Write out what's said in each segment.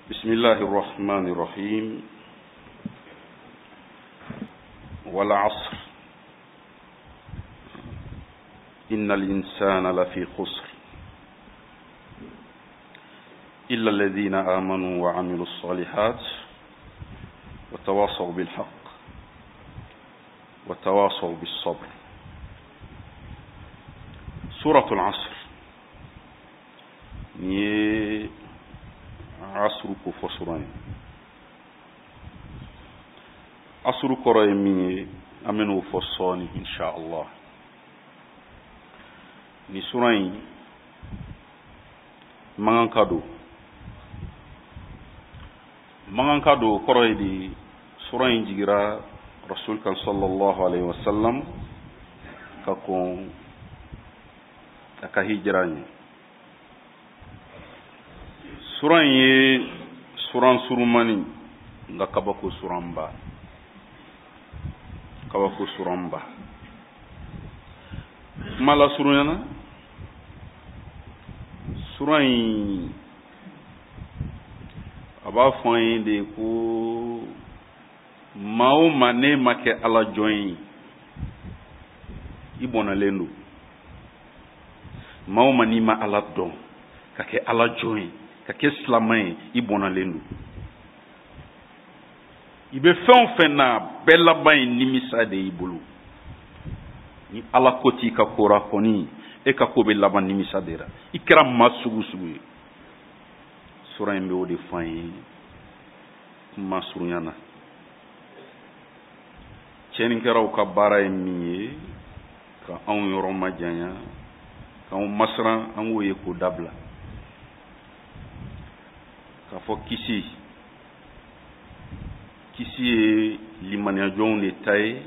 بسم الله الرحمن الرحيم والعصر إن الإنسان لفي خسر إلا الذين آمنوا وعملوا الصالحات وتواصوا بالحق وتواصوا بالصبر. سورة العصر ني عصر كفسران عصر كراي مي امنو فصوني ان شاء الله. ni suran mangan kado koroy di suran jigira rasul kan sallallahu alaihi wasallam ka ko aka hijrani suran ye suran surumani nga kabako suramba mala suruyana suran aba fɔn de ko mao mane make ala join ibona lendo mao mani ma ala don ka ke ala join ka ke slamay ibona lendo ibe fɛn fɛn na bella bay nimisa de ibulu ni ala koti ka kora koni e ka ko be laban nimisa dera ikra masugu sugu sura mbe o de fayin masurunyana chenin karaw ka bara emiye ka an yoro majanya ka on masra an woye ko dabla ka fo kisi limania jonde tay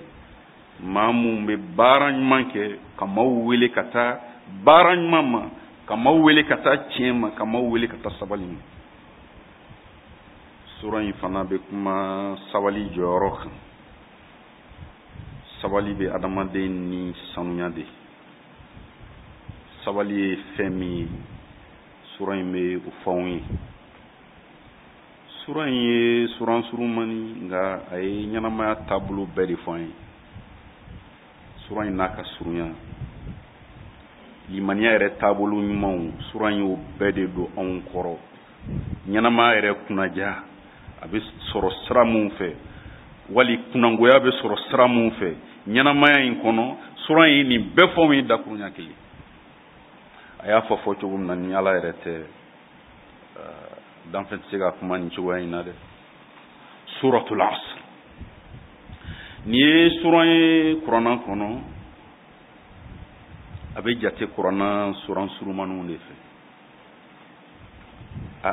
mamu be barany manke ka mawwele kata barany mama ka mawwele kata chema ka mawwele kata sabali sura fana be kuma sabali joro sabali be adama de ni sanunya de sabali femi sura me ufawi sura ye suran surumani nga ay nyanama tableau beri foin suran naka surunya limaniya yɛrɛ taabolo ɲumanw suran y'o bɛɛ de don anw kɔrɔ ɲɛnama yɛrɛ kunnaja a bɛ sɔrɔ sira mun fɛ wali kunnangoya bɛ sɔrɔ sira mun fɛ ɲɛnamaya in kɔnɔ suran ye nin bɛɛ fɔ min dakurunya kelen a y'a fɔ cogo min na ni ala yɛrɛ tɛ danfɛn tɛ se ka kuma nin cogoya in na dɛ suratul asr ni ye suran ye kuranna kɔnɔ a bɛ jate kuranna suran surumaniw de fɛ a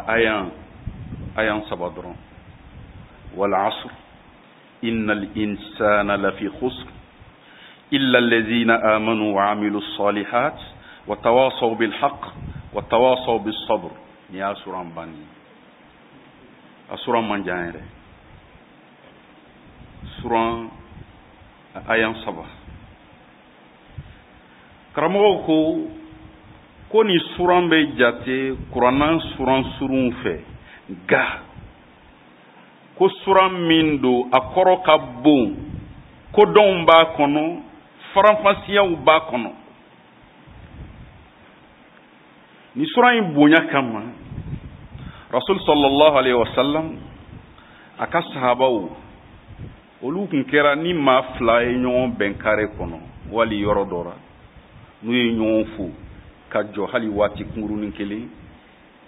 ayan saba dɔrɔn wal asr innal insana lafi khusr illa allazina amanu wa amilu salihat wa tawasaw bil haqq wa tawasaw bis sabr ni ya suran bani a suran manjan yɛrɛ suran ayan saba karamɔgɔw ko ni suran bɛ jate kuranna suran surun fɛ ga ko suran min do a kɔrɔ ka bon ko dɔnw b'a kɔnɔ faranfasiyaw b'a kɔnɔ ni suran in bonya kama rasul sallallahu alaihi wasallam a ka sahabaw olu kun kɛra ni maa fila ye ɲɔgɔn bɛn kare kɔnɔ wali yɔrɔ dɔ la n'u ye ɲɔgɔn fo ka jɔ hali waati kunkurunin kelen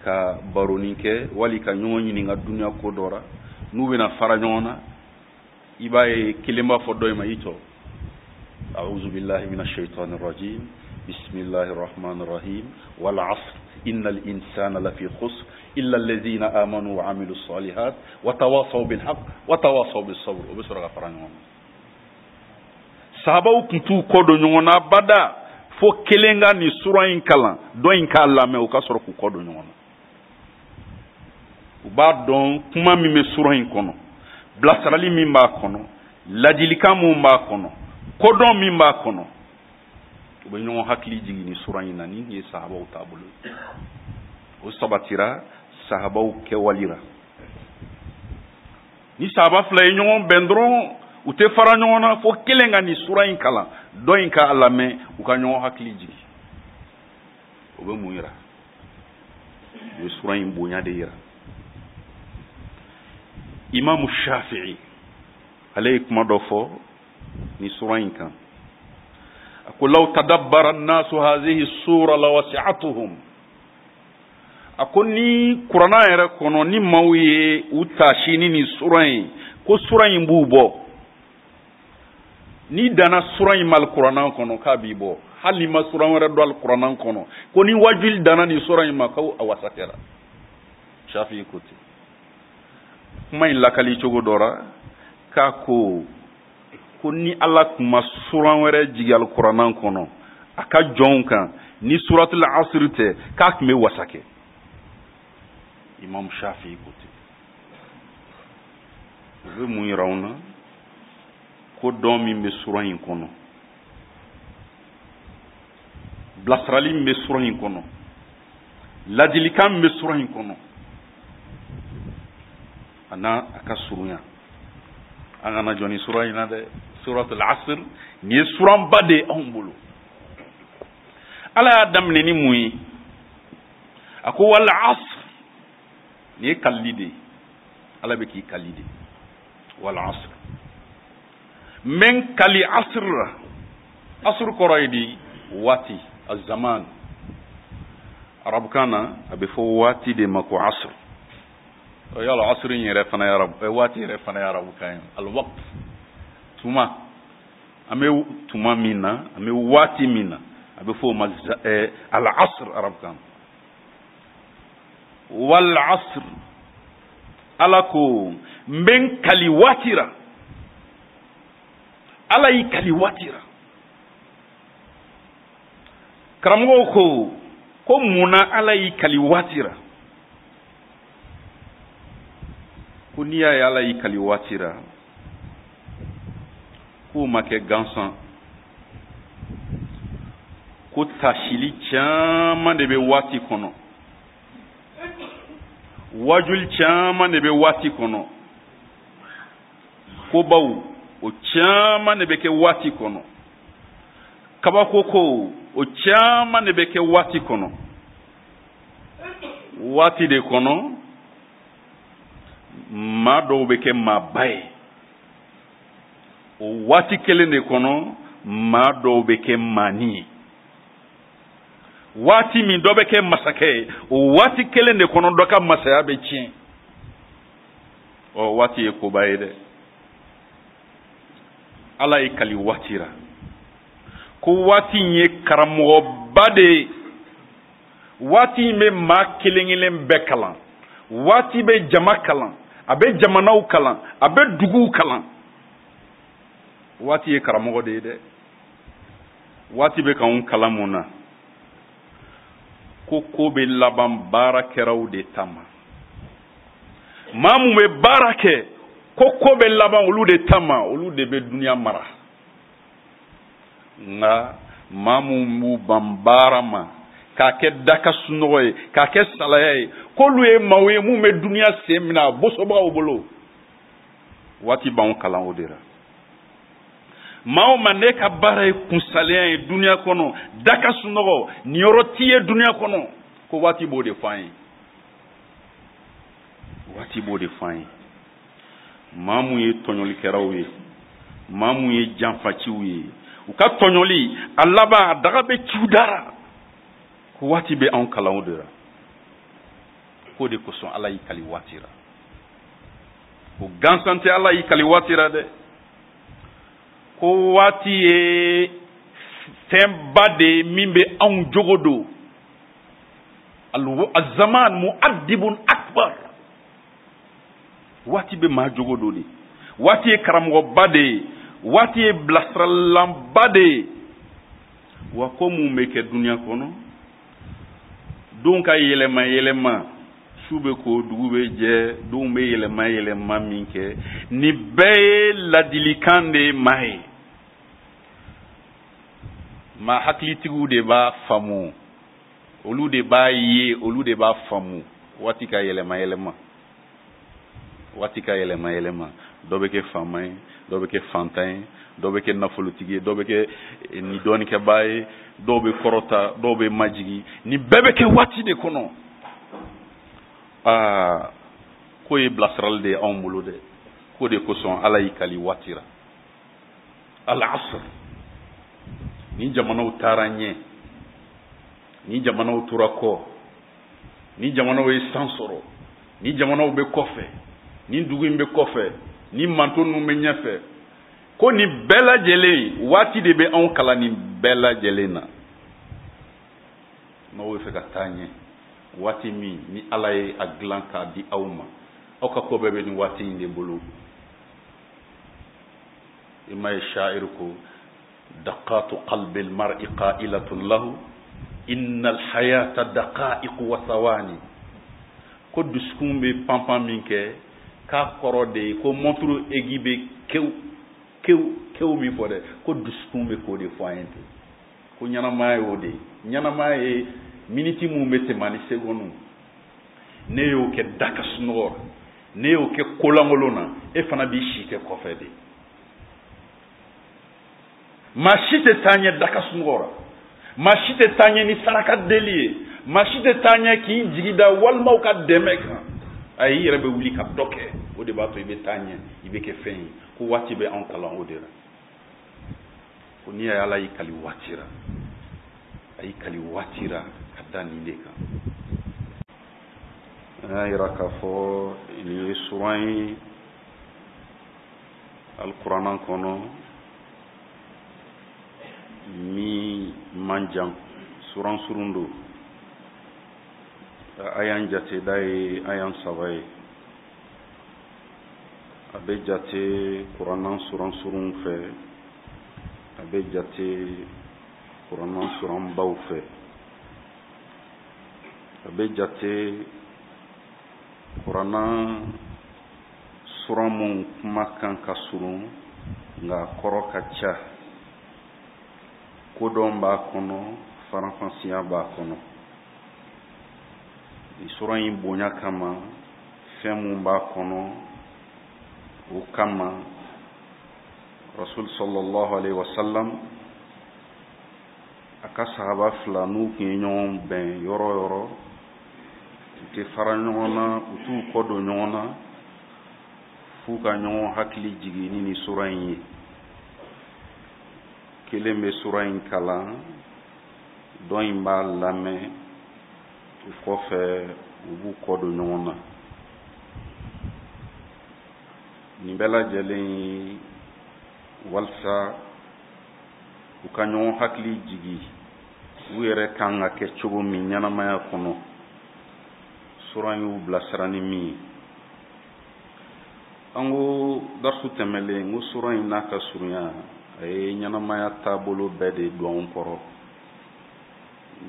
ka baronin kɛ wali ka ɲɔgɔn ɲininka duniya ko dɔ la n'u bɛna fara ɲɔgɔn na i b'a ye kelen b'a fɔ dɔ in ma i tɔ a'udhu billahi minash shaitanir rajim bismillahir rahmanir rahim wal asr innal insana lafi khusr illa allazina amanu wa amilu salihat wa tawasaw bil haqq wa tawasaw bis sabr o be sɔrɔ ka fara ɲɔgɔn na sahabaw kun t'u kɔ don ɲɔgɔn na bada fo kelen ka ni suran in kalan dɔ in k'a lamɛn u ka sɔrɔ k'u kɔ don ɲɔgɔn na u b'a dɔn kuma min bɛ suran in kɔnɔ bilasirali min b'a kɔnɔ ladilikan min b'a kɔnɔ kodɔn min b'a kɔnɔ u bɛ ɲɔgɔn hakili jigin ni suran in na ni ye sahabaw taabolo o sabatira sahabaw kɛwalira ni sahaba fila ye ɲɔgɔn bɛn dɔrɔn u tɛ fara ɲɔgɔn na fo kelen ka nin sura in kalan dɔ in ka lamɛn u ka ɲɔgɔn hakili jigi o bɛ mun yira u ye sura in bonya de yira imamu shafi'i ale ye kuma dɔ fɔ ni sura in kan a ko law tadabbara an-nasu hadhihi sura lawasi'atuhum a ko ni kuranna yɛrɛ kɔnɔ ni maaw ye u taasi ni nin sura in ko sura in b'u bɔ ni danna sura in ma alikuranna kɔnɔ k'a b'i bɔ hali ni ma sura wɛrɛ don alikuranna kɔnɔ ko ni wajuli danna nin sura in ma ko a wasa kɛra shafi'i ko ten kuma in lakali cogo dɔ la k'a ko ni ala tun ma sura wɛrɛ jigi alikuranna kɔnɔ a ka jɔnw kan ni suratul asr tɛ k'a tun bɛ wasa kɛ imam shafi'i ko ten o bɛ mun yira anw na ko dɔn min bɛ sura in kɔnɔ bilasirali min bɛ sura in kɔnɔ ladilikan min bɛ sura in kɔnɔ a n'a a ka surunya an kana jɔ ni sura in na dɛ suratul asr nin ye suranba de ye anw bolo ala y'a daminɛ ni mun ye a ko wal asr nin ye kalili de ye ala bɛ k'i kali de wal asr men kali asr la asr kɔrɔ ye di waati azaman arabukan na a bɛ fɔ waati de ma ko asr yala asr in yɛrɛ fana ye waati yɛrɛ fana ye arabukan ye alwaqt tuma an bɛ tuma min na an bɛ waati min na a bɛ fɔ o ma al asr arabukan wal asr ala ko n bɛ n kali waati la ala y'i kali waati la karamɔgɔw ko mun na ala y'i kali waati la ko n'i y'a ye ala y'i kali waati la k'o ma kɛ gansan ko tasili caman de bɛ waati kɔnɔ wajuli caman de bɛ waati kɔnɔ ko baw o caman de bɛ kɛ waati kɔnɔ kabako ko o caman de bɛ kɛ waati kɔnɔ waati de kɔnɔ maa dɔw bɛ kɛ maaba ye o waati kelen de kɔnɔ maa dɔw bɛ kɛ maani ye waati min dɔ bɛ kɛ masakɛ ye o waati kelen de kɔnɔ dɔ ka masaya bɛ tiɲɛ ɔ waati ye koba ye dɛ ala ye kali waati la ko waati in ye karamɔgɔba de ye waati in bɛ maa kelen kelen bɛɛ kalan waati bɛ jama kalan a bɛ jamanaw kalan a bɛ duguw kalan waati ye karamɔgɔ de ye dɛ waati bɛ k'anw kalan mun na ko bɛ laban baarakɛlaw de tama maa mun bɛ baara kɛ ko bɛ laban olu de tama olu de bɛ duniya mara nka maa mun b'u ban baara ma k'a kɛ daka sunɔgɔ ye k'a kɛ salaya ye k'olu ye maaw ye mun bɛ duniya sen minɛ a bosobagaw bolo waati b'anw kalan o de la maa o maa ne ka baara ye kunsaliya ye duniya kɔnɔ daka sunɔgɔ niyɔrɔ t'i ye duniya kɔnɔ ko waati b'o de fɔ an ye waati b'o de fɔ an ye maa mun ye tɔɲɔlikɛlaw ye maa mun ye janfaciw ye u ka tɔɲɔli a laban a daga bɛ ciw dara ko waati bɛ anw kalan o de la k'o de kosɔn ala y'i kali waati la o gansan tɛ ala y'i kali waati la dɛ ko waati ye fɛnba de ye min bɛ anw jogo don azaman mu'addibun akbar waati bɛ maa jogo don de waati ye karamɔgɔba de ye waati ye bilasiralanba de ye wa ko mun bɛ kɛ duniya kɔnɔ don ka yɛlɛma yɛlɛma su bɛ ko dugu bɛ jɛ don bɛ yɛlɛma yɛlɛma min kɛ ni bɛɛ ye ladilikan de ye maa ye maa hakilitigiw de b'a faamu olu de b'a ye olu de b'a faamu waati ka yɛlɛma yɛlɛma waati ka yɛlɛma yɛlɛma dɔ bɛ kɛ faama ye dɔ bɛ kɛ fantan ye dɔ bɛ kɛ nafolotigi ye dɔ bɛ kɛ ni dɔɔnikɛbaa ye dɔw bɛ kɔrɔta dɔw bɛ majigi ni bɛɛ bɛ kɛ waati de kɔnɔ k'o ye bilasirali de ye anw bolo dɛ k'o de kosɔn ala y'i kali waati la al-asr ni jamanaw taara ɲɛ ni jamanaw tora kɔ ni jamanaw ye san sɔrɔ ni jamanaw bɛ kɔfɛ ni dugu in bɛ kɔfɛ ni manto ninnu bɛ ɲɛfɛ ko ni bɛɛ lajɛlen waati de bɛ anw kalan nin bɛɛ lajɛlen na n'aw bɛ fɛ ka taa ɲɛ waati min ni ala ye a dilan k'a di aw ma aw ka ko bɛɛ bɛ nin waati in de bolo i ma ye sha'ir ko daqatu qalbi al-mar'i qa'ilatun lahu inna al-hayata daqa'iq wa thawani ko dusukun bɛ panpan min kɛ k'a kɔrɔ de ye ko montre egi bɛ kew min fɔ dɛ ko dusukun bɛ k'o de fɔ an ye ten ko ɲɛnamaya y'o de ye ɲɛnamaya ye miniti mun bɛ tɛmɛ ani seconde ne y'o kɛ daka sunɔgɔ ne y'o kɛ kolankolon na e fana b'i si kɛ kɔfɛ de maa si tɛ taa ɲɛ daka sunɔgɔ maa si tɛ taa ɲɛ ni saraka deli ye maa si tɛ taa ɲɛ k'i jigi da walimaw ka dɛmɛ kan ayi i yɛrɛ bɛ wuli ka dɔ kɛ o de b'a to i bɛ taa ɲɛ i bɛ kɛ fɛn ye ko waati bɛ anw kalan o de la ko n'i y'a ye ala y'i kali waati la a y'i kali waati la ka da nin de kan an y'a yira k'a fɔ nin ye suran ye alikuranna kɔnɔ min man jan suran surun don a y'an jate da ye a y'an saba ye a bɛ jate kuranna suran surun fɛ a bɛ jate kuranna suran baw fɛ a bɛ jate kuranna suran mun kuma kan ka surun nka kɔrɔ ka ca kodɔn b'a kɔnɔ faranfasiya b'a kɔnɔ ni suran in bonya kama fɛn mun b'a kɔnɔ o kama rasul sallallahu alaihi wasallam a ka sahaba fila n'u tun ye ɲɔgɔn bɛn yɔrɔ yɔrɔ u tɛ fara ɲɔgɔn na u t'u kɔ don ɲɔgɔn na f'u ka ɲɔgɔn hakili jigin ni suran in ye kelen bɛ suran in kalan dɔ in b'a lamɛn o kɔfɛ u b'u kɔ don ɲɔgɔn na nin bɛɛ lajɛlen ye walasa u ka ɲɔgɔn hakili jigi u yɛrɛ kan ka kɛ cogo min ɲɛnamaya kɔnɔ suran y'u bilasira ni min ye an ko darisu tɛmɛlen n ko suran in n'a ka surunya a ye ɲɛnamaya taabolo bɛɛ de don anw kɔrɔ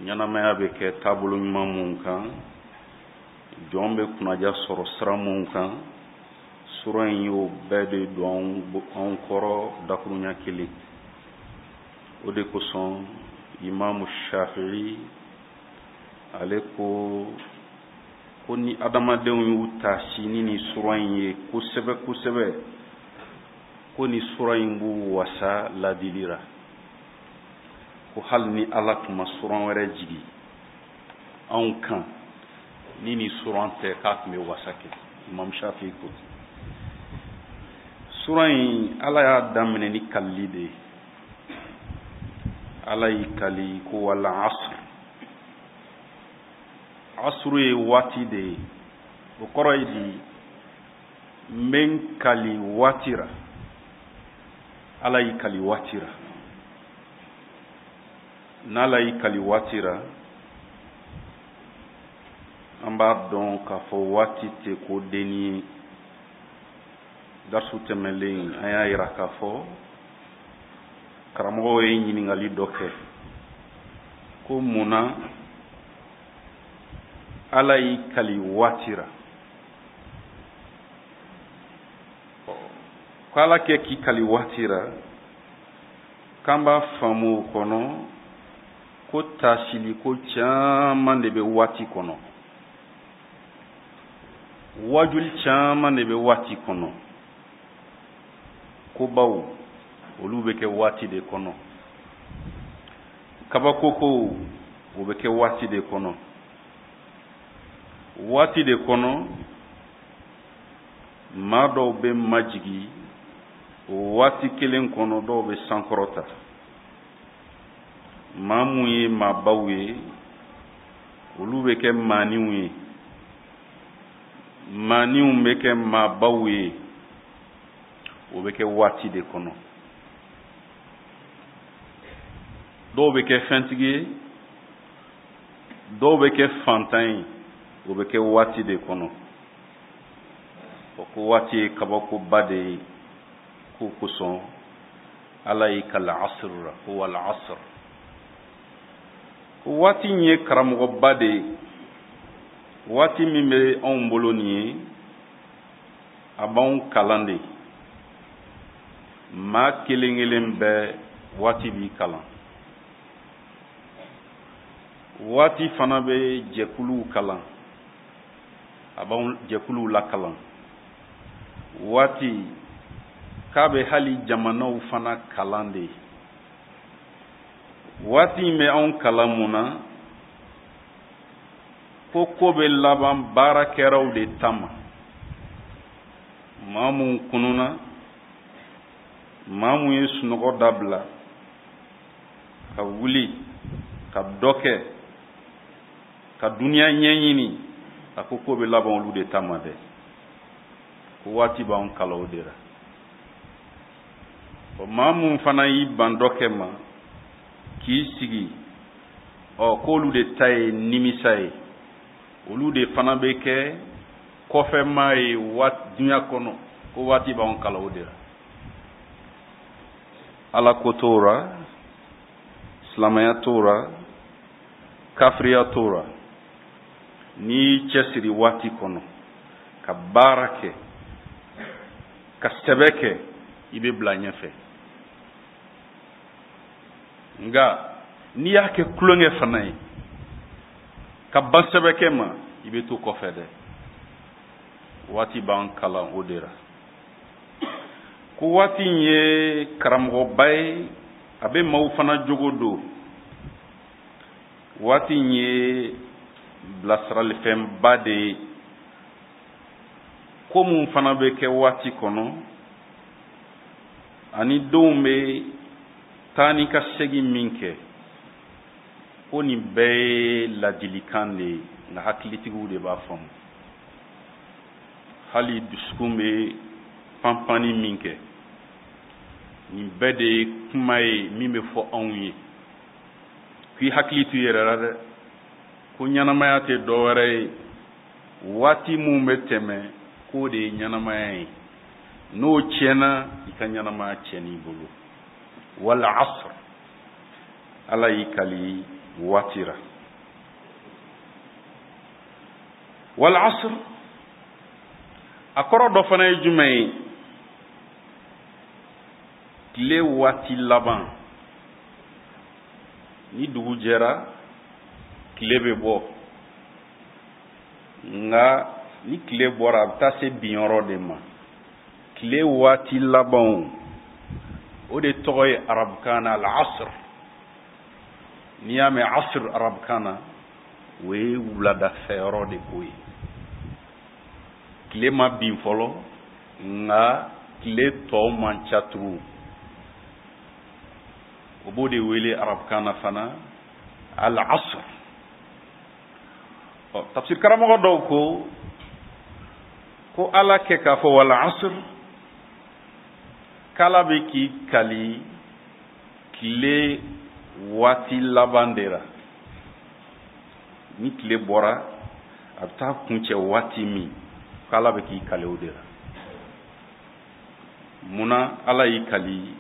ɲɛnamaya bɛ kɛ taabolo ɲuman mun kan jɔn bɛ kunnaja sɔrɔ sira mun kan suran in y'o bɛɛ de don anw kɔrɔ dakuruɲa kelen o de kosɔn imamu Shafi'i ale ko ni adamadenw y'u ta si ni suran in ye kosɛbɛ kosɛbɛ ko ni suran in b'u wasa ladili la ko hali ni ala tun ma suran wɛrɛ jigi anw kan ni suran tɛ k'a tun bɛ wasa kɛ imamu Shafi'i ko suran in ala y'a daminɛ ni kalili de ye ala y'i kali ko wala asr asru ye waati de ye o kɔrɔ ye di n bɛ n kali waati la ala y'i kali waati la n'ala y'i kali waati la an b'a dɔn k'a fɔ waati tɛ ko denni ye darisu tɛmɛlen an y'a yira k'a fɔ karamɔgɔw ye ɲininkali dɔ kɛ ko munna ala y'i kali waati la ko ala kɛ k'i kali waati la k'an b'a faamu o kɔnɔ ko taasili ko caman de bɛ waati kɔnɔ wajul caman de bɛ waati kɔnɔ kobaw olu bɛ kɛ waati de kɔnɔ kabakokow o bɛ kɛ waati de kɔnɔ waati de kɔnɔ maa dɔw bɛ majigi o waati kelen kɔnɔ dɔw bɛ sankɔrɔta maa mun ye maabaw ye olu bɛ kɛ maaniw ye maaniw bɛ kɛ maabaw ye o bɛ kɛ waati de kɔnɔ dɔw bɛ kɛ fɛntigi ye dɔw bɛ kɛ fantan ye o bɛ kɛ waati de kɔnɔ o ko waati ye kabakoba de ye ko kosɔn ala y'i kala asr la ko wal asr ko waati in ye karamɔgɔba de ye waati min bɛ anw bolo nin ye a b'anw kalan de maa kelen kelen bɛɛ waati b'i kalan waati fana bɛ jɛkuluw kalan a b'anw jɛkuluw lakalan waati k'a bɛ hali jamanaw fana kalan de waati in bɛ anw kalan mun na ko bɛ laban baarakɛlaw de tama maa mun kununa maa mun ye sunɔgɔ dabila ka wuli ka dɔ kɛ ka duniya ɲɛɲini a ko bɛ laban olu de tama dɛ ko waati b'anw kalan o de la maa mun fana y'i ban dɔ kɛ ma k'i sigi k'olu de ta ye nimisa ye olu de fana bɛ kɛ kɔfɛmaa ye dunuya kɔnɔ ko waati b'anw kalan o de la ala ko t'o la silamɛya t'o la kafiriya t'o la n'i y'i cɛsiri waati kɔnɔ ka baara kɛ ka sɛbɛ kɛ i bɛ bila ɲɛfɛ nka n'i y'a kɛ kulonkɛ fana ye ka ban sɛbɛkɛ ma i bɛ to kɔfɛ dɛ waati b'an kalan o de la ko waati in ye karamɔgɔba ye a bɛ maaw fana jogo don waati in ye bilasiralifɛnba de ye ko mun fana bɛ kɛ waati kɔnɔ ani denw bɛ taa ni ka segin min kɛ ko nin bɛɛ ye ladilikan de ye nka hakilitigiw de b'a faamu hali dusukun bɛ panpanni min kɛ nin bɛɛ de ye kuma ye min bɛ fɔ anw ye k'i hakili to i yɛrɛ la dɛ ko ɲɛnamaya tɛ dɔwɛrɛ ye waati mun bɛ tɛmɛ k'o de ye ɲɛnamaya ye n'o tiɲɛna i ka ɲɛnamaya tiɲɛn'i bolo wal asr ala y'i kali waati la wal asr a kɔrɔ dɔ fana ye jumɛn ye tile waati laban ni dugu jɛra tile bɛ bɔ nka ni tile bɔra a bɛ taa se binyɔrɔ de ma tile waati labanw o de tɔgɔ ye arabukan na al asr n'i y'a mɛn asr arabukan na o ye wuladafɛyɔrɔ de ko ye tile ma bin fɔlɔ nka tile tɔw man ca tugun o b'o de wele arabukan na fana al asr tafsir karamɔgɔ dɔw ko ala kɛ k'a fɔ wal asr k'ala bɛ k'i kali tile waati laban de la ni tile bɔra a bɛ taa kuncɛ waati min k'ala bɛ k'i kali o de la munna ala y'i kali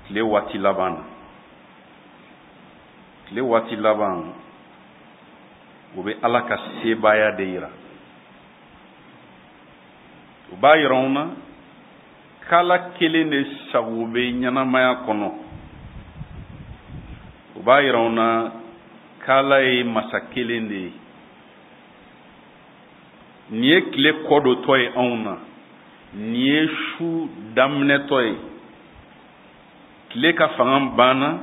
tile waati laban na tile waati laban o bɛ ala ka sebaaya de yira o b'a yira anw na k'ala kelen de sago bɛ ɲɛnamaya kɔnɔ o b'a yira anw na k'ala ye masa kelen de ye nin ye tile kɔdotɔ ye anw na nin ye su daminɛtɔ ye tile ka fanga banna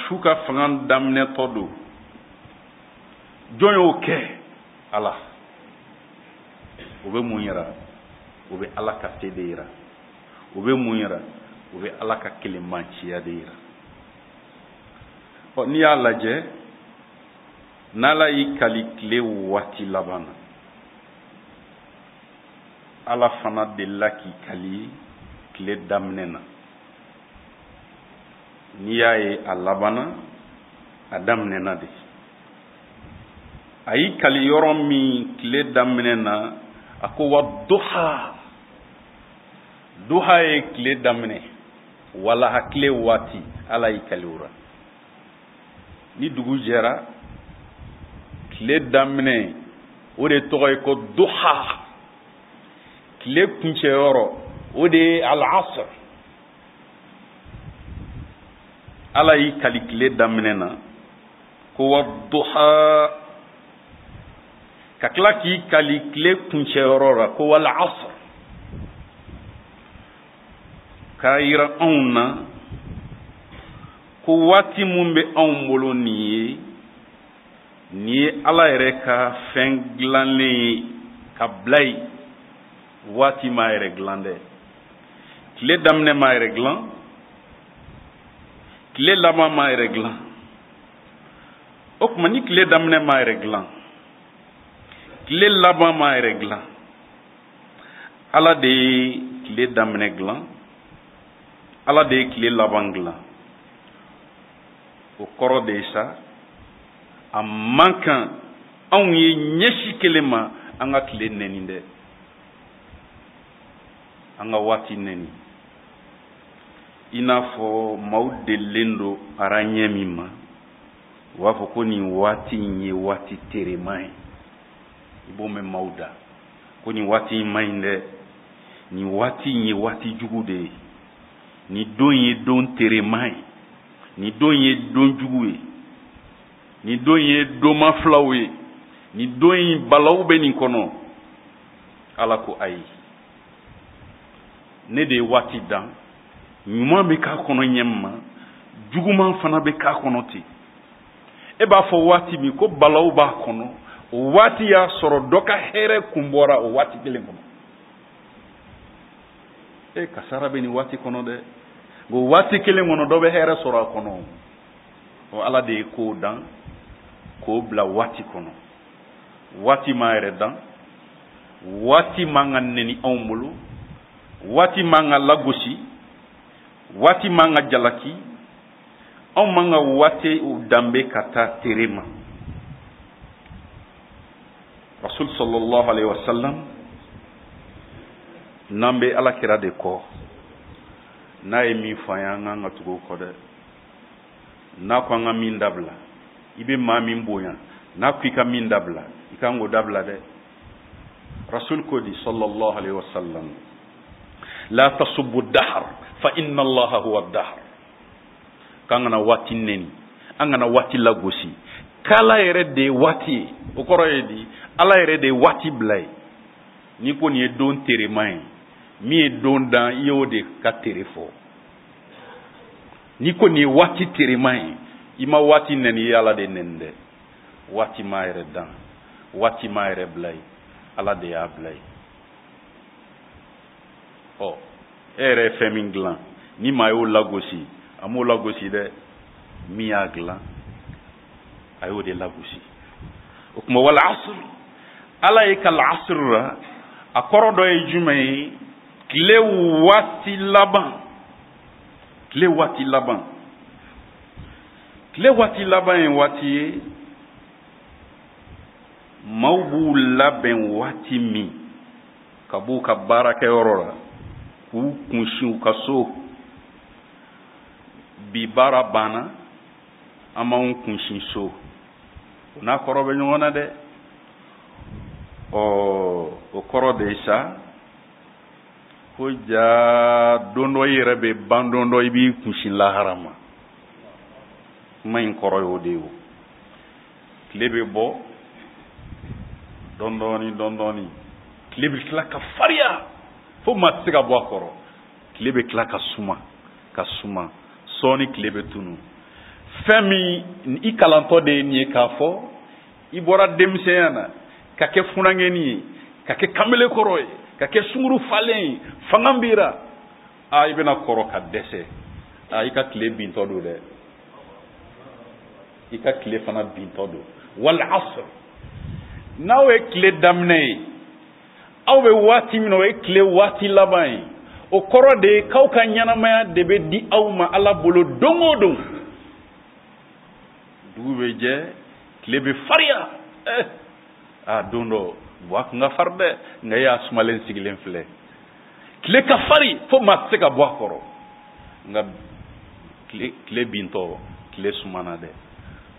su ka fanga daminɛtɔ don jɔn y'o kɛ ala o bɛ mun yira o bɛ ala ka se de yira o bɛ mun yira o bɛ ala ka kelenmanciya de yira n'i y'a lajɛ n'ala y'i kali tile waati laban na ala fana delila k'i kali tile daminɛ na n'i y'a ye a labanna a daminɛna de a y'i kali yɔrɔ min tile daminɛ na a ko wa duha ye tile daminɛ walaha tile waati ala y'i kali o la ni dugu jɛra tile daminɛ o de tɔgɔ ye ko duha tile kuncɛyɔrɔ o de ye al-asr ala y'i kali tile daminɛ na ko wa duha ka tila k'i kali tile kuncɛyɔrɔ la ko wal asr k'a yira anw na ko waati mun bɛ anw bolo nin ye ala yɛrɛ ka fɛn dilanlen ye ka bila yen waati m'a yɛrɛ dilan dɛ tile daminɛ m'a yɛrɛ dilan tile laban m'a yɛrɛ dilan o tuma ni tile daminɛ m'a yɛrɛ dilan tile laban m'a yɛrɛ dilan ala de ye tile daminɛ dilan ala de ye tile laban dilan o kɔrɔ de ye sa a man kan anw ye ɲɛsi kelen ma an ka tile nɛni dɛ an ka waati nɛni i n'a fɔ maaw delilen don ara ɲɛ min ma u b'a fɔ ko nin waati in ye waati terema ye i b'o mɛn maaw da ko nin waati in man ɲi dɛ nin waati in ye waati jugu de ye nin don ye don terema ye nin don ye don jugu ye nin don ye don mafilaw ye nin don in balaw bɛ nin kɔnɔ ala ko ayi ne de ye waati dan ɲuman bɛ k'a kɔnɔ ɲɛma juguman fana bɛ k'a kɔnɔ ten e b'a fɔ waati min ko balaw b'a kɔnɔ o waati y'a sɔrɔ dɔ ka hɛrɛ kun bɔra o waati kelen kɔnɔ kasara bɛ nin waati kɔnɔ dɛ o waati kelen kɔnɔ dɔ bɛ hɛrɛ sɔrɔ a kɔnɔ o ala de ye kow dan k'o bila waati kɔnɔ waati m'a yɛrɛ dan waati man ka nɛni anw bolo waati man ka lagosi waati man ka jalaki anw man ka waati danbe ka taa tere ma rasul sallallahu alaihi wasallam n'an bɛ alakira de kɔ n'a ye min fɔ an ye an ka tugu o kɔ dɛ n'a ko an ka min dabila i bɛ maa min bonya n'a ko i ka min dabila i kan k'o dabila dɛ rasul ko di sallallahu alaihi wasallam la tasubbu dahr fa inna allaha huwa dahr k'an kana waati nɛni an kana waati lagosi k'ala yɛrɛ de ye waati ye o kɔrɔ ye di ala yɛrɛ de ye waati bila ye n'i ko nin ye don terema ye min ye don dan i y'o de ka tere fɔ n'i ko nin ye waati terema ye i ma waati nɛni i ye ala de nɛni dɛ waati m'a yɛrɛ dan waati m'a yɛrɛ bila ye ala de y'a bila ye e yɛrɛ ye fɛn min dilan ni maa y'o lagosi a m'o lagosi dɛ min y'a dilan a y'o de lagosi o tuma wal asr ala ye kal asr la a kɔrɔ dɔ ye jumɛn ye tile waati laban tile waati laban tile waati laban ye waati ye maaw b'u labɛn waati min ka b'u ka baarakɛyɔrɔ la k'u kunsin u ka so bi baara banna an b'anw kunsin so o n'a kɔrɔ bɛ ɲɔgɔn na dɛ o kɔrɔ de ye sa ko ja don dɔ i yɛrɛ bɛ ban don dɔ i b'i kunsin lahara ma kuma in kɔrɔ y'o de ye o tile bɛ bɔ dɔndɔni tile bɛ tila ka fariya fo maa tɛ se ka bɔ a kɔrɔ tile bɛ tila ka suma sɔɔni tile bɛ tunu fɛn min i kalantɔ de ye nin ye k'a fɔ i bɔra denmisɛnya na ka kɛ funangɛni ye ka kɛ kanbelekɔrɔ ye ka kɛ sunguru falen ye fanga bira i bɛna kɔrɔ ka dɛsɛ i ka tile bintɔ don dɛ i ka tile fana bintɔ don wal asr n'aw ye tile daminɛ ye aw bɛ waati min na o ye tile waati laban ye o kɔrɔ de ye k'aw ka ɲɛnamaya de bɛ di aw ma Ala bolo don o don dugu bɛ jɛ tile bɛ fariya don dɔ wa kun ka fari dɛ nka y'a sumalen sigilen filɛ tile ka fari fo maa tɛ se ka bɔ a kɔrɔ nka tile bintɔ tile sumana dɛ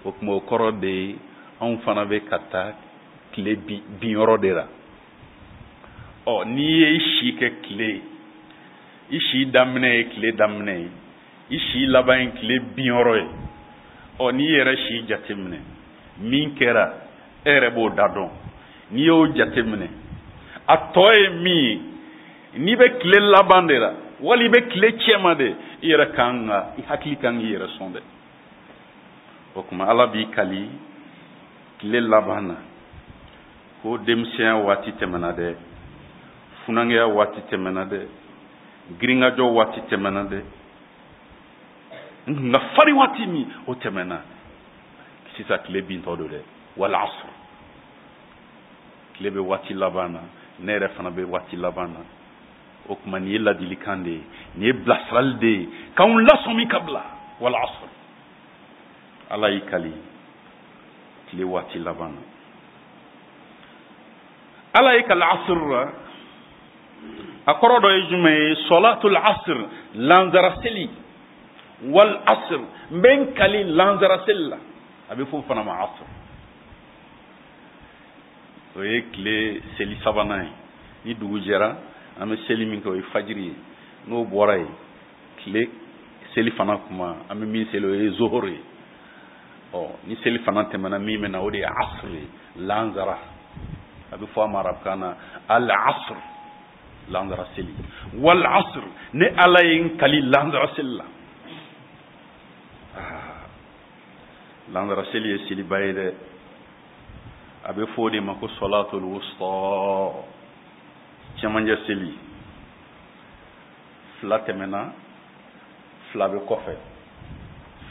o tuma o kɔrɔ de ye anw fana bɛ ka taa tile binyɔrɔ de la n'i ye i si kɛ tile i si daminɛ ye tile daminɛ ye i si laban ye tile binyɔrɔ ye n'i yɛrɛ si jateminɛ min kɛra e yɛrɛ b'o da dɔn n'i y'o jateminɛ a tɔ ye min ye n'i bɛ tile laban de la wali i bɛ tile cɛma de i yɛrɛ kan ka i hakili kan k'i yɛrɛ sɔn dɛ o tuma Ala b'i kali tile laban na ko denmisɛnya waati tɛmɛna dɛ funangeya waati tɛmɛna dɛ girinkajɔ waati tɛmɛna dɛ nka fari waati min o tɛmɛna sisan tile bintɔ don dɛ wal asr tile bɛ waati laban na ne yɛrɛ fana bɛ waati laban na o tuma nin ye ladilikan de ye nin ye bilasirali de ye k'anw lasɔmi ka bila wal asr Ala y'i kali tile waati laban na Ala y'i kali asr la a kɔrɔ dɔ ye jumɛn ye solatul asr lanzara seli wal asr n bɛ n kali lanzara seli la a bɛ fɔ o fana ma asr o ye tile seli sabanan ye ni dugu jɛra an bɛ seli min kɛ o ye fajiri ye n'o bɔra ye tile seli fana kuma an bɛ min seli o ye zohor ye ni seli fana tɛmɛna min bɛ na o de ye asr ye lanzara a bɛ fɔ a ma arabukan na al asr lanzara seli wal asr ne Ala ye n kali lanzara seli la lanzara seli ye seliba ye dɛ a bɛ fɔ o de ma ko solatul wusta cɛmancɛ seli fila tɛmɛna fila bɛ kɔfɛ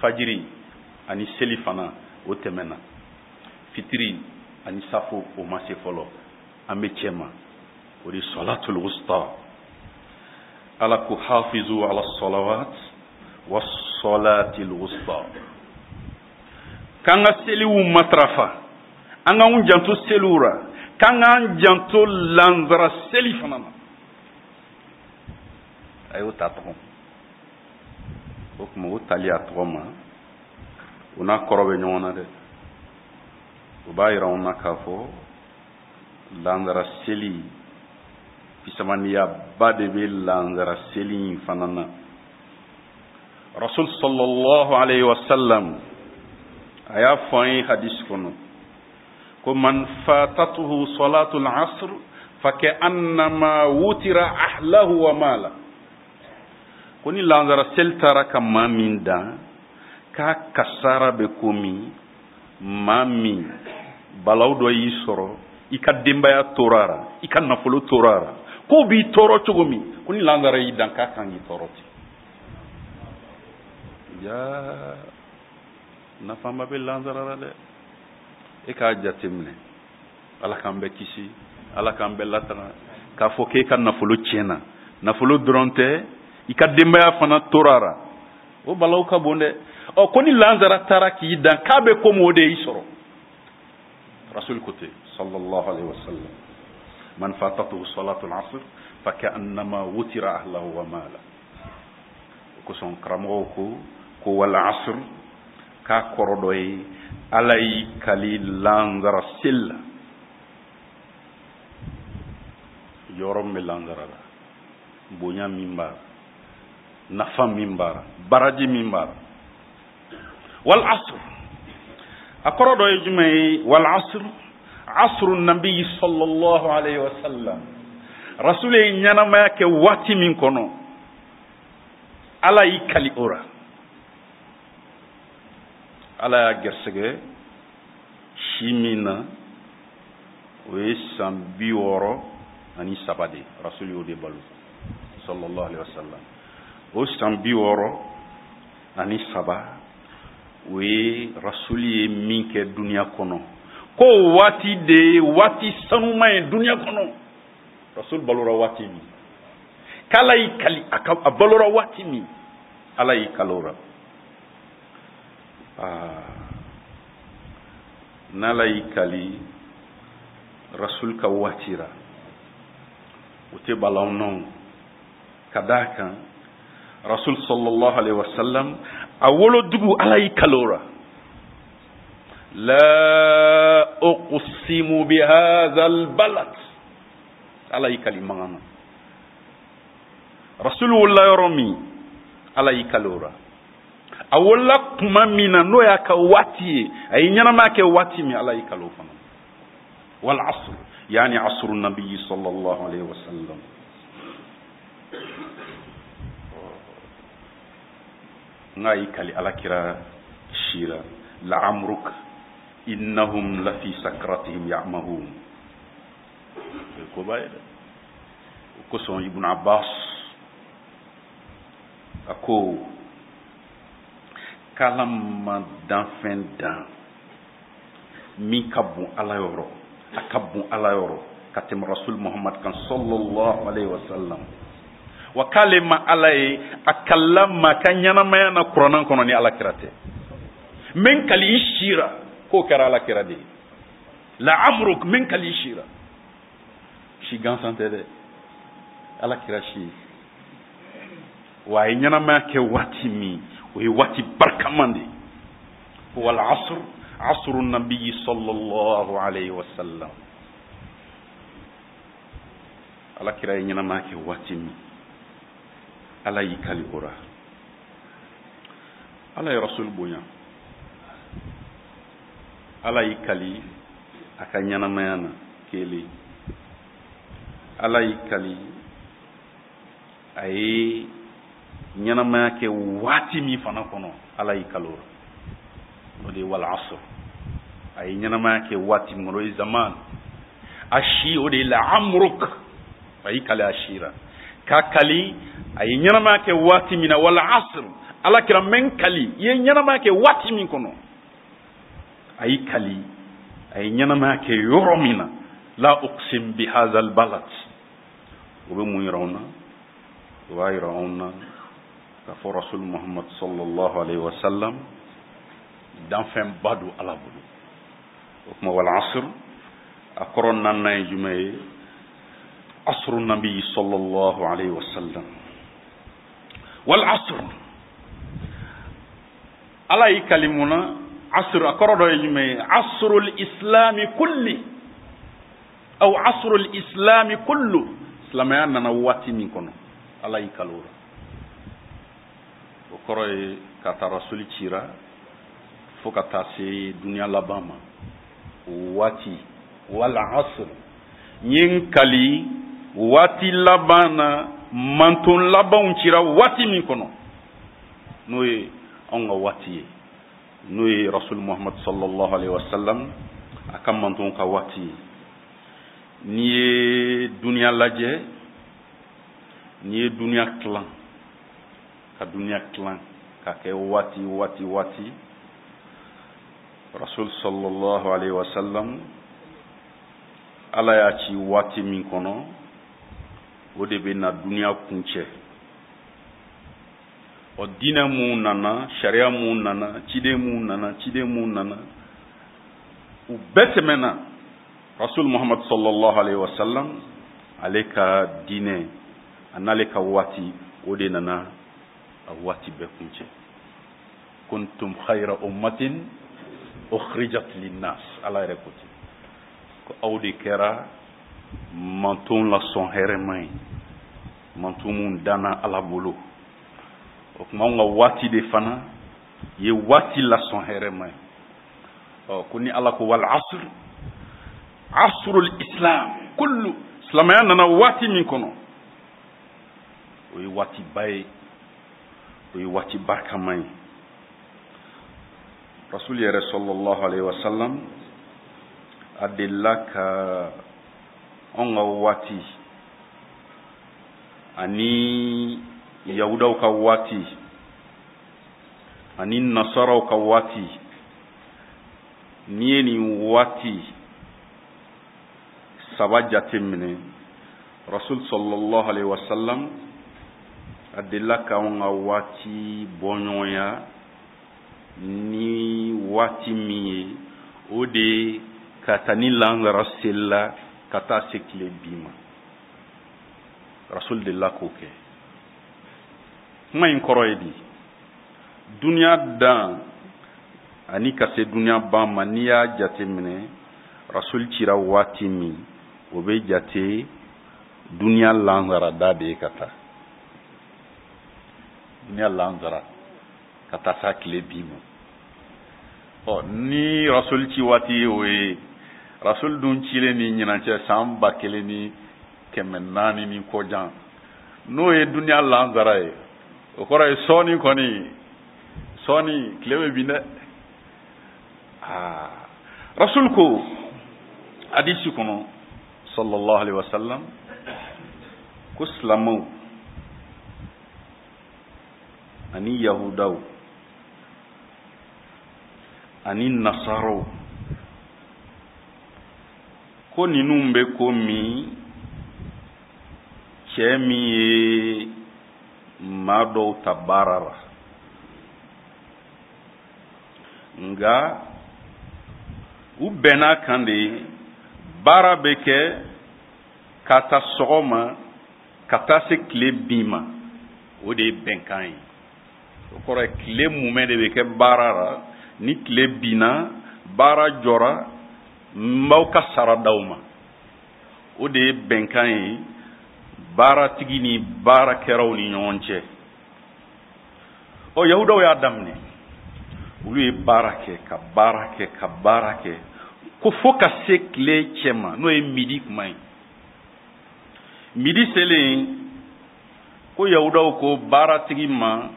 fajiri ani seli fana o tɛmɛna fitiri ani safo o ma se fɔlɔ an bɛ cɛma o de solatul wusta Ala ko hafizu ala salawat wa solatil wusta k'an ka seliw matarafa an k'an janto seliw la k'an k'an janto lanzara seli fana na a y'o ta tɔgɔ o tuma o tali a tɔgɔ ma o n'a kɔrɔ bɛ ɲɔgɔn na dɛ o b'a yira anw na k'a fɔ lanzara seli fisamaniya ba de bɛ lanzara seli in fana na Rasul sallallahu alayhi wa sallam a y'a fɔ an ye hadisi kɔnɔ ko man fatatuhu salatul asr fa ka'annama wutira ahlahu wa mala ko ni lanzara seli taara ka maa min dan k'a kasara bɛ komi maa min balaw dɔ y'i sɔrɔ i ka denbaya tora la i ka nafolo tora la ko b'i tɔɔrɔ cogo min ko ni lanzara y'i dan k'a kan k'i tɔɔrɔ ten jaa nafaba bɛ lanzara la dɛ e k'a jateminɛ Ala k'an bɛɛ kisi Ala k'an bɛɛ latanga k'a fɔ k'e ka nafolo tiɲɛna nafolo dɔrɔn tɛ i ka denbaya fana tora la o balaw ka bon dɛ ko ni lanzara taara k'i dan k'a bɛ komi o de y'i sɔrɔ Rasul ko ten sallallahu alayhi wa sallam man fatatuhu salatul asr fa ka'annama wutira ahlahu wa mala o kosɔn karamɔgɔw ko wal asr k'a kɔrɔ dɔ ye Ala y'i kali lanzara seli la yɔrɔ min bɛ lanzara la bonya min b'a la nafa min b'a la baraji min b'a la wal asr a kɔrɔ dɔ ye jumɛn ye wal asr asru nabi sallallahu alayhi wa sallam rasul ñanama ke wati min kono ala yi kali ora ala gersege shimina we sambi woro ani sabade rasul yo de balu sallallahu alayhi wa sallam o sambi woro ani saba we rasul ye min ke dunya kono ko wati de wati sanuma e dunya kono rasul balura wati mi kala yi kali aka balura wati mi ala yi kalora nala yi kali rasul ka watira uti balaw non kadaka rasul sallallahu alaihi wasallam awolo dugu ala yi kalora la uqsimu bi hadha albalad ala yi kali mangana rasul wallahi romi ala yi kalora awalla kuma mina no ya ka wati ay nyana ma ke wati mi ala yi kalofa wal asr yani asr an-nabi sallallahu alayhi wasallam ngai kali ala kira shira la amruk innahum la fi sakratihim ya'mahun ko bayda ko son ibn abbas ako kalama danfɛn dan min ka bon ala yɔrɔ a ka bon ala yɔrɔ ka tɛmɛ rasul muhammad kan sallallahu alaihi wasallam wa k'ale ma ala ye a kalama ka ɲɛnamaya na kuranɛ kɔnɔ ni ala kira tɛ min kali i sira k'o kɛra ala kira de ye la amruk min kali i sira si gansan tɛ dɛ ala kira si wa a ye ɲɛnamaya kɛ waati min وهي واتي بركماندي هو العصر عصر النبي صلى الله عليه وسلم على كراي نينا ماكي واتي مي على يكالي اورا على رسول بويا على يكالي اكا نينا مانا كيلي على يكالي اي ñanama ke wati mi fana kono ala yi kalora no de wal asr ay ñanama ke wati ngoro zaman ashi o de la amruk ay kala ashira ka kali ay ñanama ke wati mina wal asr ala kira men kali ye ñanama ke wati mi kono ay kali ay ñanama ke yoromina la uqsim bi hadha al balad o be mu yarawna wa yarawna kafo rasul muhammad sallallahu alaihi wasallam danfɛn ba do ala bolo o kuma wal asr a kɔrɔ naaninan ye jumɛn ye asru nabi sallallahu alaihi wasallam wal asr ala yi kalimuna asr a kɔrɔ dɔ ye jumɛn ye asrul islami kulli aw asrul islami kullu silamɛya nana waati min kɔnɔ ala yi kalora o kɔrɔ ye ka taa rasuli cira fo ka taa se duniya laban ma o waati wal asr ɲin kali waati laban na manton labanw cira waati min kɔnɔ n'o ye anw ka waati ye n'o ye rasul muhammad sallallahu alaihi wasallam a ka manton ka waati ye n'i ye duniya lajɛ n'i ye duniya tilan ka duniya tilan ka kɛ waati rasul sallallahu alaihi wasallam ala y'a ci waati min kɔnɔ o de bɛ na duniya kuncɛ o diinɛ mun nana sariya mun nana ciden mun nana u bɛɛ tɛmɛna rasul muhammad sallallahu alaihi wasallam ale ka diinɛ a n'ale ka waati o de nana a waati bɛɛ kuncɛ kuntum khayra ummatin ukhrijat linnas ala yɛrɛ ko ten ko aw de kɛra manton la sɔn hɛrɛma ye manton mun danna ala bolo o kuma anw ka waati de fana ye waati la sɔn hɛrɛma ye ko ni ala ko wal asr asrul islam kullu silamɛya nana waati min kɔnɔ o ye waatiba ye o ye waati barikama ye rasul yɛrɛ sallallahu alaihi wasallam a delila ka anw ka waati ani yahudaw ka waati ani nasaraw ka waati n'i ye nin waati saba jate minɛ rasul sallallahu alaihi wasallam a delila ka anw ka waati bɔɲɔgɔnya ni waati min ye o de ka taa ni lansara selila ka taa se tile bi ma rasul delila k'o kɛ kuma in kɔrɔ ye di duniya dan ani ka se duniya ban ma n'i y'a jate minɛ rasul cira waati min o bɛ jate duniya lansara da de ye ka taa duniya lansara ka taa se tile bi ma ni rasul ci waati o ye rasul dun cilen ni ɲinan cɛ san 1400 ni kɔjan n'o ye duniya lansara ye o kɔrɔ ye sɔɔni kɔni sɔɔni tile bɛ bin dɛ rasul ko hadisi kɔnɔ sallallahu alaihi wasallam ko silamɛw ani yahudaw ani nasaraw ko ninnu bɛ ko min cɛ min ye maa dɔw ta baara la nka u bɛnna kan de baara bɛ kɛ ka taa sɔgɔma ka taa se tile bin ma o de ye bɛnkan ye o kɔrɔ ye tile mumɛ de bɛ kɛ baara la ni tile binna baara jɔra n b'aw ka sara d'aw ma o de ye bɛnkan ye baaratigi ni baarakɛlaw ni ɲɔgɔn cɛ yahudaw y'a daminɛ olu ye baara kɛ ka baara kɛ ka baara kɛ ko fo ka se tile cɛ ma n'o ye midi kuma ye midi selen ko yahudaw ko baaratigi ma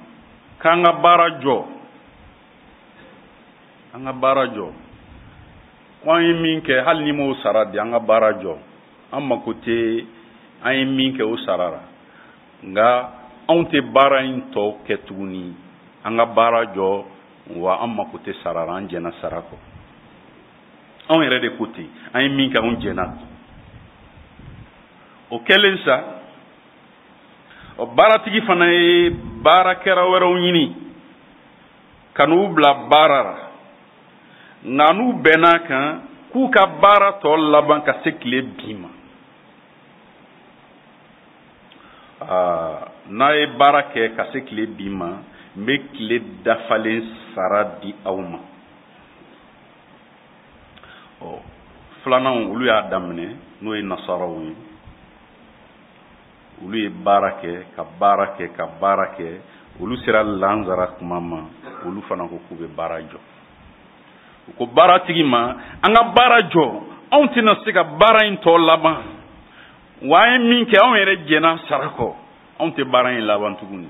k'an ka baara jɔ an ka baara jɔ ko an ye min kɛ hali ni m'o sara di an ka baara jɔ an mako tɛ an ye min kɛ o sara la nka anw tɛ baara in tɔ kɛ tuguni an ka baara jɔ wa an mako tɛ sara la an jɛna sara kɔ anw yɛrɛ de ko ten an ye min kɛ anw jɛna o kɛlen sa baaratigi fana ye baarakɛla wɛrɛw ɲini ka n'u bila baara la nka n'u bɛnna kan k'u ka baara tɔ laban ka se tile bin ma n'a ye baara kɛ ka se tile bin ma n bɛ tile dafalen sara di aw ma filanan olu y'a daminɛ n'o ye nasaraw ye olu ye baara kɛ ka baara kɛ ka baara kɛ olu sera lansara kuma ma olu fana ko k'u bɛ baara jɔ u ko baaratigi ma an ka baara jɔ anw tɛna se ka baara in tɔ laban wa an ye min kɛ anw yɛrɛ jɛna sara kɔ anw tɛ baara in laban tuguni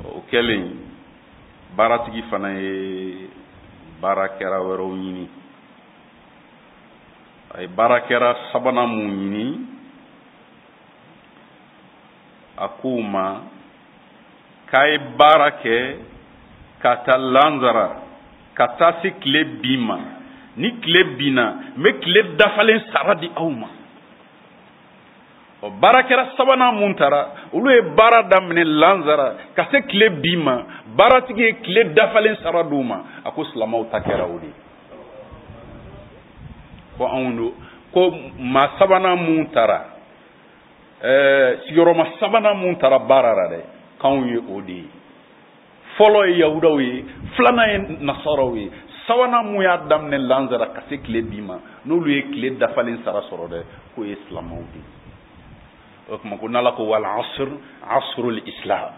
o kɛlen baaratigi fana ye baarakɛla wɛrɛw ɲini a ye baarakɛla sabanan mun ɲini a k'u ma k'a ye baara kɛ ka taa lansara ka taa se tile bin ma ni tile binna n bɛ tile dafalen sara di aw ma baarakɛla sabanan mun taara olu ye baara daminɛ lansara ka se tile bin ma baaratigi ye tile dafalen sara d'u ma a ko silamɛw ta kɛra o de ko anw do ko maa sabanan mun taara sigiyɔrɔma sabanan mun taara baara la dɛ k'anw ye o de ye fɔlɔ ye yahudaw ye filanan ye nasaraw ye sabanan mun y'a daminɛ lansara ka se tile bin ma n'olu ye tile dafalen sara sɔrɔ dɛ k'o ye silamɛw de ye o tuma ko n'ala ko wal asr asrul islam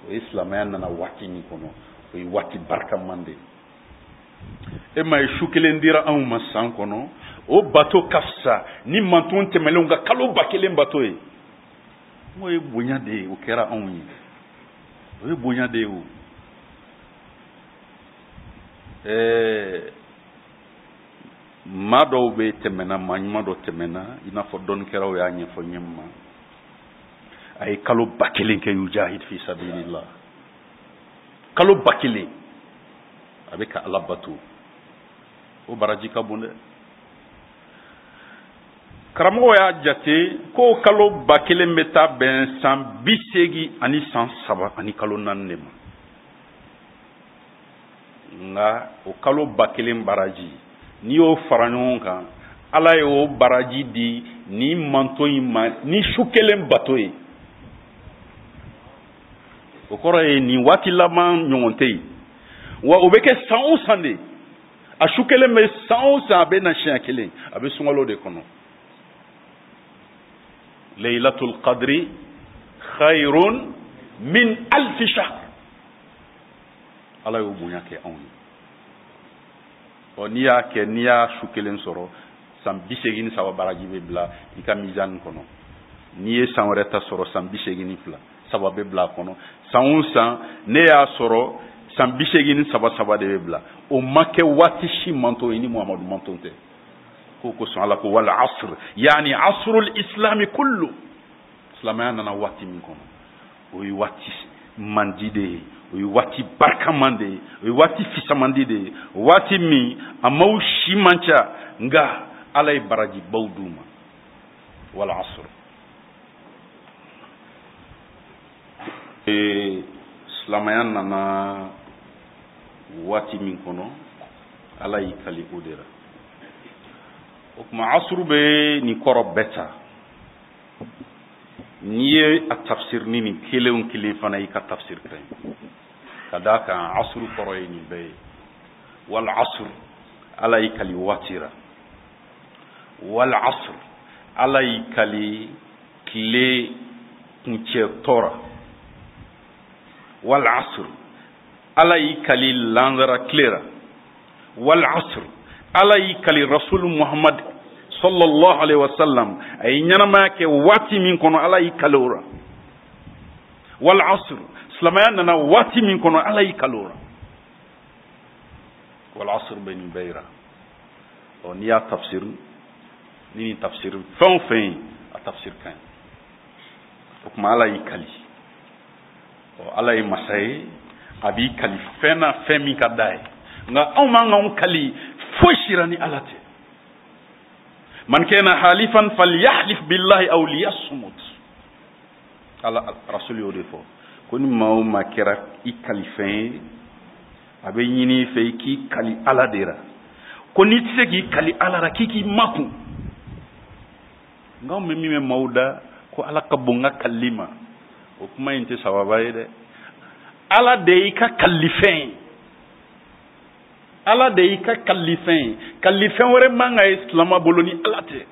o ye silamɛya nana waati min kɔnɔ o ye waati barikaman de e ma su kelen dira anw ma san kɔnɔ o bato ka fisa ni manton tɛmɛlenw ka kalo 1000 bato ye o ye bonya de ye o kɛra anw ye o ye bonya de ye o maa dɔw bɛ tɛmɛna maa ɲuman dɔ tɛmɛna i n'a fɔ dɔnnikɛlaw y'a ɲɛfɔ ɲɛ ma a ye kalo 1000 kɛ yujahid fi sabilillah kalo 1000 a bɛ ka Ala bato o baraji ka bon dɛ karamɔgɔ y'a jate ko kalo 1000 bɛ taa bɛn san 80 ani san 3 ani kalo 4 de ma nka o kalo 1000 baraji n'i y'o fara ɲɔgɔn kan Ala ye o baraji di ni manto in ma ni su kelen bato ye o kɔrɔ ye nin waati laban ɲɔgɔn tɛ yen wa o bɛ kɛ san o san de a su kelen bɛ san o san a bɛ na siɲɛ kelen a bɛ sunkalo de kɔnɔ Laylatul Qadri khayrun min alfi shahr Ala y'o bonya kɛ anw ye n'i y'a kɛ n'i y'a su kelen sɔrɔ san 83 baraji bɛ bila i ka mizani kɔnɔ n'i ye san wɛrɛ ta sɔrɔ san 83 saba bɛ bila a kɔnɔ san o san ne y'a sɔrɔ san 83 de bɛ bila o ma kɛ waati si manto ye ni Muhamadu manto tɛ ko kosɔn Ala ko wal asr yani asrul islami kullu silamɛya nana waati min kɔnɔ o ye waati mandi de ye o ye waati barikaman de ye o ye waati fisamandi de ye waati min a maaw si man ca nka Ala ye barajibaw d'u ma wal asr silamɛya nana waati min kɔnɔ Ala y'i kali o de la o tuma asuru bɛ nin kɔrɔ bɛɛ ta n'i ye a tafsir ni nin kelen kelen fana y'i ka tafsir kɛ ka d'a kan asuru kɔrɔ ye nin bɛɛ ye wal asr Ala y'i kali waati la wal asr Ala y'i kali tile kuncɛ tɔra wal asr Ala y'i kali lansara tile la wal asr Ala y'i kali Rasul Muhammad sallallahu alaihi wasallam a ye ɲɛnamaya kɛ waati min kɔnɔ Ala y'i kali o la wal asr silamɛya nana waati min kɔnɔ Ala y'i kali o la wal asr bɛ nin bɛɛ yira n'i y'a tafsir ni nin tafsir fɛn o fɛn a tafsir ka ɲi o tuma Ala y'i kali Ala ye masa ye a b'i kali fɛn na fɛn min ka d'a ye nka anw m'an k'anw kali foyi sira ni Ala tɛ man kana halifan falyahlif billahi aw liyasmut Ala rasul y'o de fɔ ko ni maa o maa kɛra i kali fɛn ye a bɛ ɲini i fɛ i k'i kali Ala de la ko n'i tɛ se k'i kali Ala la k'i makun nka anw bɛ min mɛn maaw da ko Ala ka bon n ka kalili ma o kuma in tɛ sababa ye dɛ Ala de y'i ka kalifɛn ye Ala de y'i ka kalifɛn ye kalifɛn wɛrɛ man ka ye silama bolo ni Ala tɛ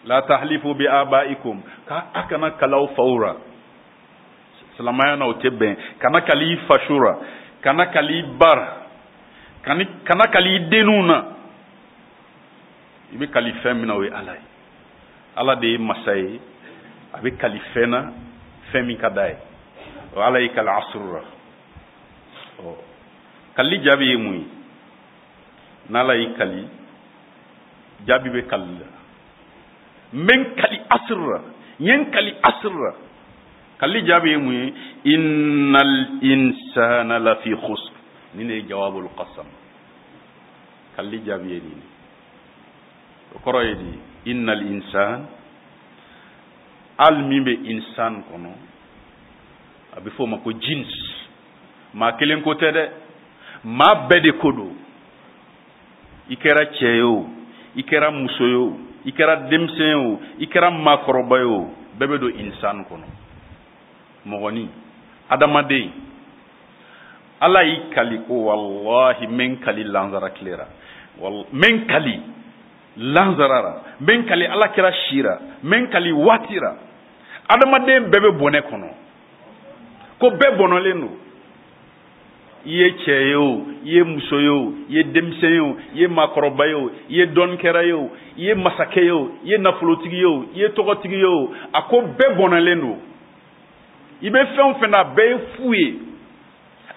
la tahlifu bi abaikum k'a kana kalaw faw la silamɛya na o tɛ bɛn kana kali i faso la kana kali i ba la kana kali i denninw na i bɛ kali fɛn min na o ye Ala ye Ala de ye masa ye a bɛ kali fɛn na fɛn min ka d'a ye Ala y'i kali asuru la kali jaabi ye mun ye n'Ala y'i kali jaabi bɛ kali la n bɛ n kali asuru la n ye n kali asuru la kali jaabi ye mun ye innal insana lafi khusr nin de ye jawabul qasam kali jaabi ye nin o kɔrɔ ye di innal insan al min bɛ insan kɔnɔ a bɛ fɔ o ma ko jins maa kelen ko tɛ dɛ maa bɛɛ de ko don i kɛra cɛ ye o i kɛra muso ye o i kɛra denmisɛn ye o i kɛra maakɔrɔba ye o bɛɛ bɛ don insan kɔnɔ mɔgɔnin adamaden Ala y'i kali ko wallahi n bɛ n kali lansara tile la n bɛ n kali lansara la n bɛ n kali alakira si la n bɛ n kali waati la adamaden bɛɛ bɛ bɔnɛ kɔnɔ ko bɛɛ bɔnɔlen don i ye cɛ ye o i ye muso ye o i ye denmisɛn ye o i ye maakɔrɔba ye o i ye dɔnnikɛla ye o i ye masakɛ ye o i ye nafolotigi ye o i ye tɔgɔtigi ye o a ko bɛɛ bɔnɛlen don i bɛ fɛn o fɛn na a bɛɛ ye fu ye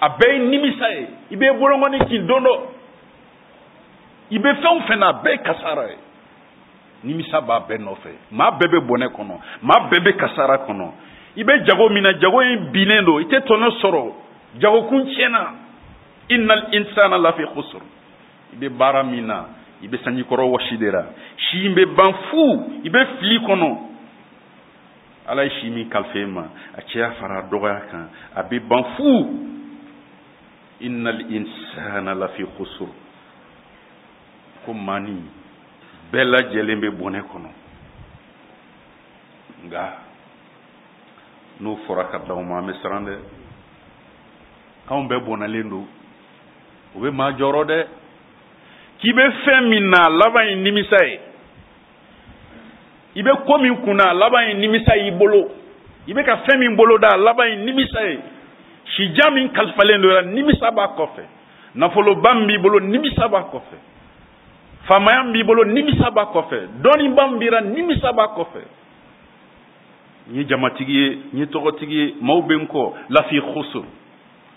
a bɛɛ ye nimisa ye i bɛ bolokɔni kin don dɔ i bɛ fɛn o fɛn na a bɛɛ ye kasara ye nimisa b'a bɛɛ nɔfɛ maa bɛɛ bɛ bɔnɛ kɔnɔ maa bɛɛ bɛ kasara kɔnɔ i bɛ jago min na jago in binnen don i tɛ tɔnɔ sɔrɔ jagokun tiɲɛna innal insana lafi khusr i bɛ baara min na i bɛ sanjikɔrɔ wɔsi de la si in bɛ ban fu i bɛ fili kɔnɔ ala ye si min kalifa e ma a cɛya fara a dɔgɔya kan a bɛ ban fu innal insana lafi khusr ko mani bɛɛ lajɛlen bɛ bɔnɛ kɔnɔ nka n'o fɔra ka d'aw ma an bɛ siran dɛ anw bɛɛ bɔnɛlen don o bɛ maa jɔrɔ dɛ k'i bɛ fɛn min na laban ye nimisa ye i bɛ ko min kunna laban ye nimisa y'i bolo i bɛ ka fɛn min bolo da laban ye nimisa ye sijan min kalifalen do la nimisa b'a kɔfɛ nafoloba min b'i bolo nimisa b'a kɔfɛ faamaya min b'i bolo nimisa b'a kɔfɛ dɔnniba min b'i la nimisa b'a kɔfɛ n ye jamatigi ye n ye tɔgɔtigi ye maaw bɛ n kɔ lafi khusur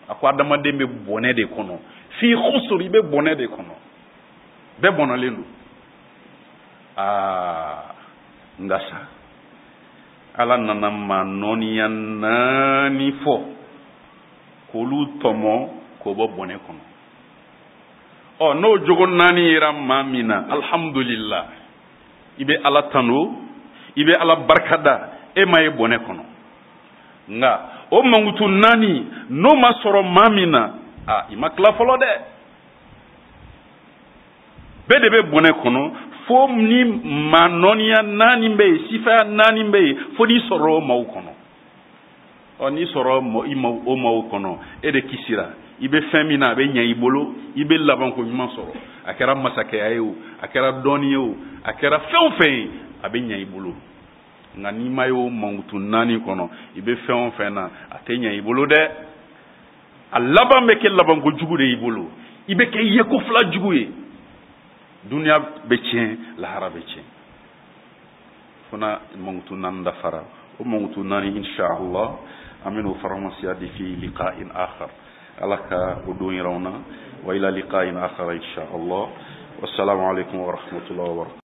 a ko adamaden bɛ bɔnɛ de kɔnɔ fi khusur i bɛ bɔnɛ de kɔnɔ bɛɛ bɔnɛlen don nka sa ala nana maa nɔniya 4 fɔ k'olu tɔmɔ k'o bɔ bɔnɛ kɔnɔ n'o jogo 4 yera maa min na alhamdulillah i bɛ ala tanu i bɛ ala barikada e ma ye bɔnɛ kɔnɔ nka o mankutu 4 n'o ma sɔrɔ maa min na i ma tila fɔlɔ dɛ bɛɛ de bɛ bɔnɛ kɔnɔ fo ni maa nɔniya 4 bɛ yen sifaya 4 bɛ yen fo n'i sɔrɔ o maaw kɔnɔ n'i sɔrɔ o maaw kɔnɔ e de kisira i bɛ fɛn min na a bɛ ɲɛ i bolo i bɛ labanko ɲuman sɔrɔ a kɛra masakɛya ye o a kɛra dɔnni ye o a kɛra fɛn o fɛn ye a bɛ ɲɛ i bolo nka n'i ma ye o mankutu 4 kɔnɔ i bɛ fɛn o fɛn na a tɛ ɲɛ i bolo dɛ a laban bɛ kɛ labanko jugu de y'i bolo i bɛ kɛ yeko fila jugu ye duniya bɛ tiɲɛ lahara bɛ tiɲɛ fana mankutu 4 dafara o mankutu 4 inshallah an bɛ n'o faramasiya di fi liqa'in akhar ala ka o don yira an na wa ila liqa'in akhar inshallah wassalamu alaikum wa rahmatullahi wa barakatuh